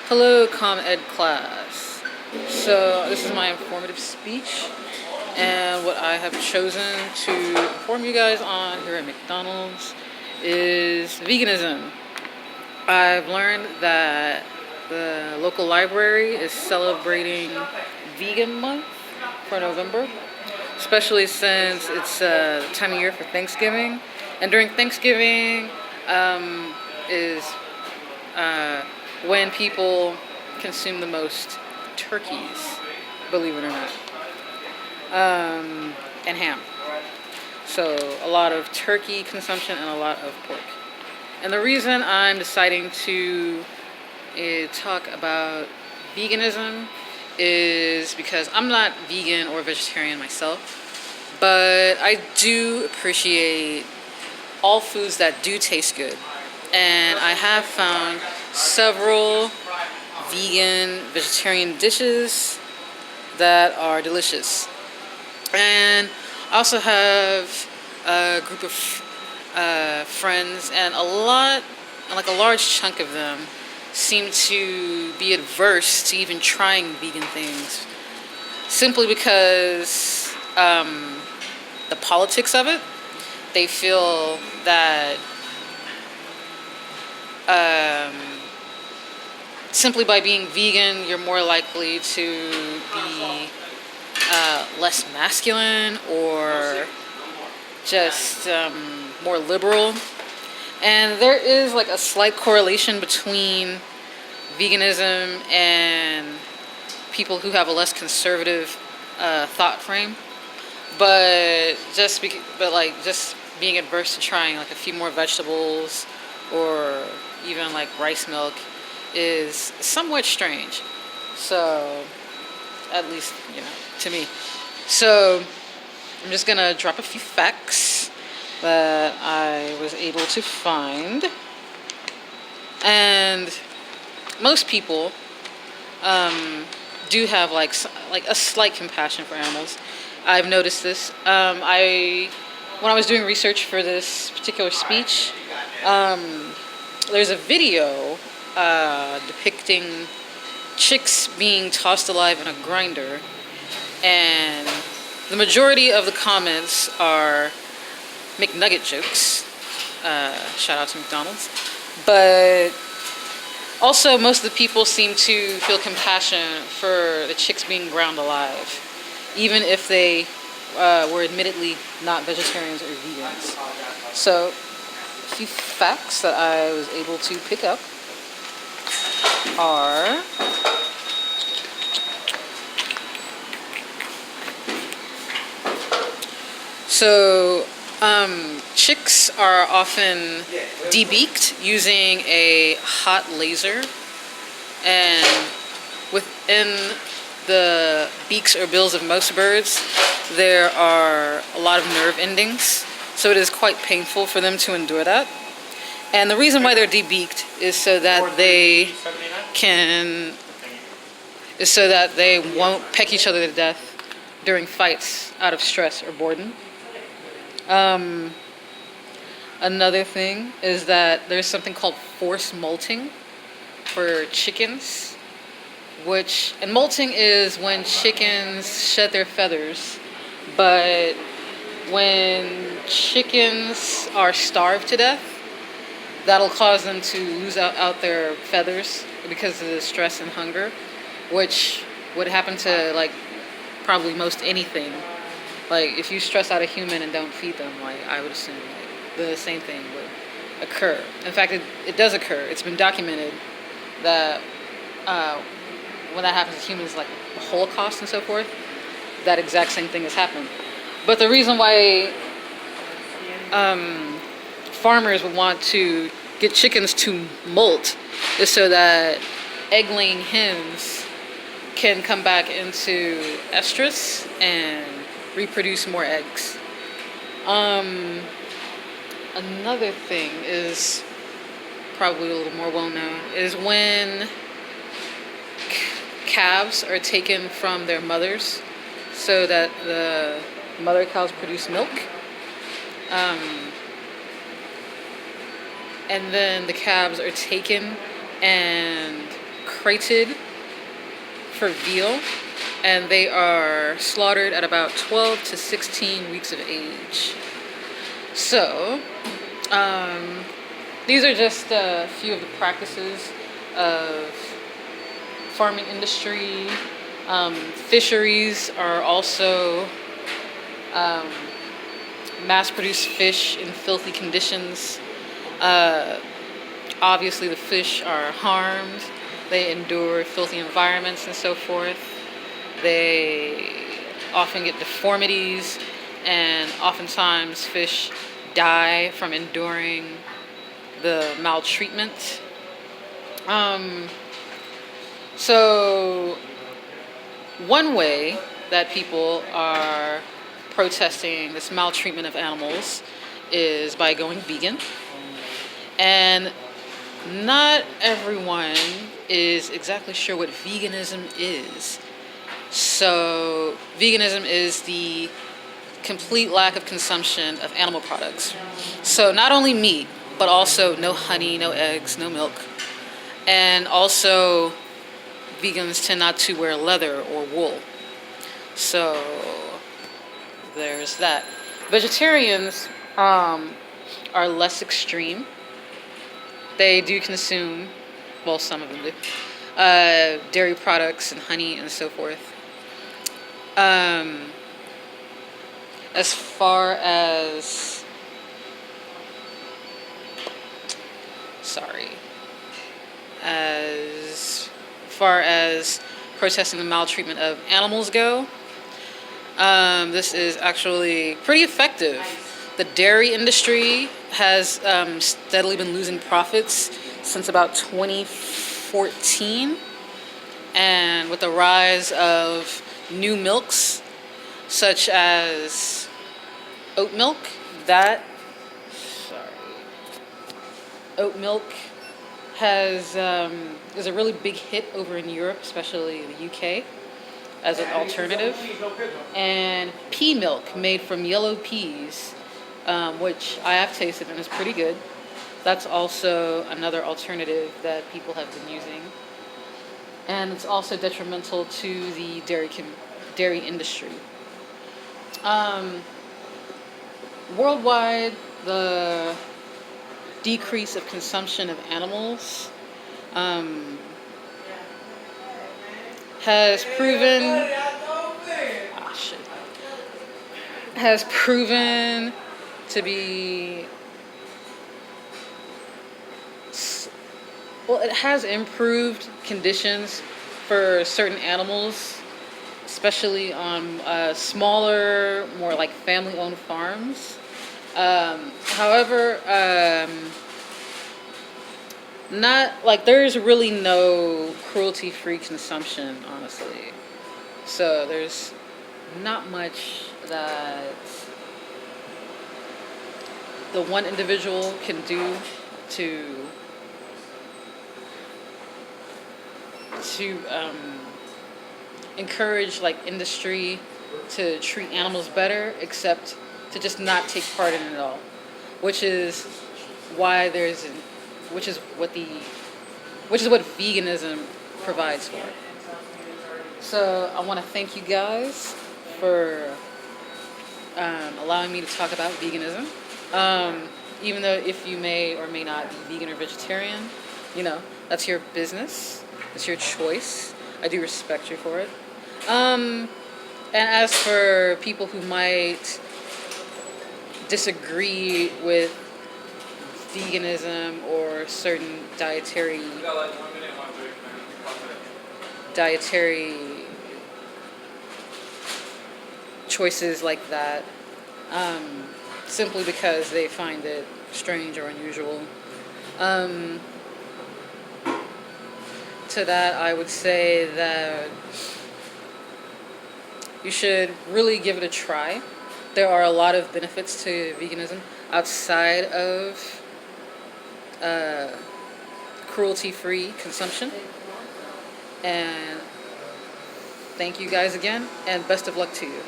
Hello, ComEd class. So, this is my informative speech, and what I have chosen to inform you guys on here at McDonald's is veganism. I've learned that the local library is celebrating Vegan Month for November, especially since it's time of year for Thanksgiving. And during Thanksgiving is uh, when people consume the most turkeys, believe it or not, and ham. So a lot of turkey consumption and a lot of pork. And the reason I'm deciding to talk about veganism is because I'm not vegan or vegetarian myself, but I do appreciate all foods that do taste good. And I have found several vegan, vegetarian dishes that are delicious. And I also have a group of friends, and like a large chunk of them, seem to be adverse to even trying vegan things, simply because the politics of it. They feel that simply by being vegan, you're more likely to be less masculine or just more liberal. And there is like a slight correlation between veganism and people who have a less conservative thought frame. But just being adverse to trying like a few more vegetables or even like rice milk is somewhat strange. So, at least, to me. So, I'm just gonna drop a few facts that I was able to find. And most people do have like a slight compassion for animals. I've noticed this. When I was doing research for this particular speech, there's a video depicting chicks being tossed alive in a grinder, and the majority of the comments are McNugget jokes. Shout out to McDonald's. But also, most of the people seem to feel compassion for the chicks being ground alive, even if they were admittedly not vegetarians or vegans. So, a few facts that I was able to pick up are chicks are often debeaked using a hot laser, and within the beaks or bills of most birds, there are a lot of nerve endings, so it is quite painful for them to endure that. And the reason why they're debeaked is so that they won't peck each other to death during fights out of stress or boredom. Another thing is that there's something called forced molting for chickens, and molting is when chickens shed their feathers, but when chickens are starved to death, that'll cause them to lose out their feathers because of the stress and hunger, which would happen to like probably most anything. Like if you stress out a human and don't feed them, like I would assume the same thing would occur. In fact, it does occur. It's been documented that when that happens to humans, like the Holocaust and so forth, that exact same thing has happened. But the reason why farmers would want to get chickens to molt is so that egg-laying hens can come back into estrus and reproduce more eggs. Another thing is probably a little more well-known is when calves are taken from their mothers so that the mother cows produce milk. And then the calves are taken and crated for veal, and they are slaughtered at about 12 to 16 weeks of age. So, these are just a few of the practices of farming industry. Fisheries are also mass-produced fish in filthy conditions. Obviously, the fish are harmed. They endure filthy environments and so forth. They often get deformities, and oftentimes fish die from enduring the maltreatment. So one way that people are protesting this maltreatment of animals is by going vegan. And not everyone is exactly sure what veganism is. So veganism is the complete lack of consumption of animal products. So not only meat, but also no honey, no eggs, no milk. And also vegans tend not to wear leather or wool. So there's that. Vegetarians are less extreme. They do consume, well, some of them do, dairy products and honey and so forth. As far as, protesting the maltreatment of animals go, this is actually pretty effective. The dairy industry has steadily been losing profits since about 2014. And with the rise of new milks, such as oat milk, oat milk is a really big hit over in Europe, especially the UK, as an alternative. And pea milk made from yellow peas, which I have tasted and is pretty good. That's also another alternative that people have been using. And it's also detrimental to the dairy industry. Worldwide, the decrease of consumption of animals has proven to be, well, it has improved conditions for certain animals, especially on smaller, more like family-owned farms. However, there's really no cruelty-free consumption, honestly. So there's not much that the one individual can do to encourage industry to treat animals better, except to just not take part in it at all, which is what veganism provides for. So I want to thank you guys for allowing me to talk about veganism. Even though if you may or may not be vegan or vegetarian, that's your business. It's your choice. I do respect you for it. And as for people who might disagree with veganism or certain dietary choices like that, simply because they find it strange or unusual, to that I would say that you should really give it a try. There are a lot of benefits to veganism outside of cruelty-free consumption. And thank you guys again, and best of luck to you.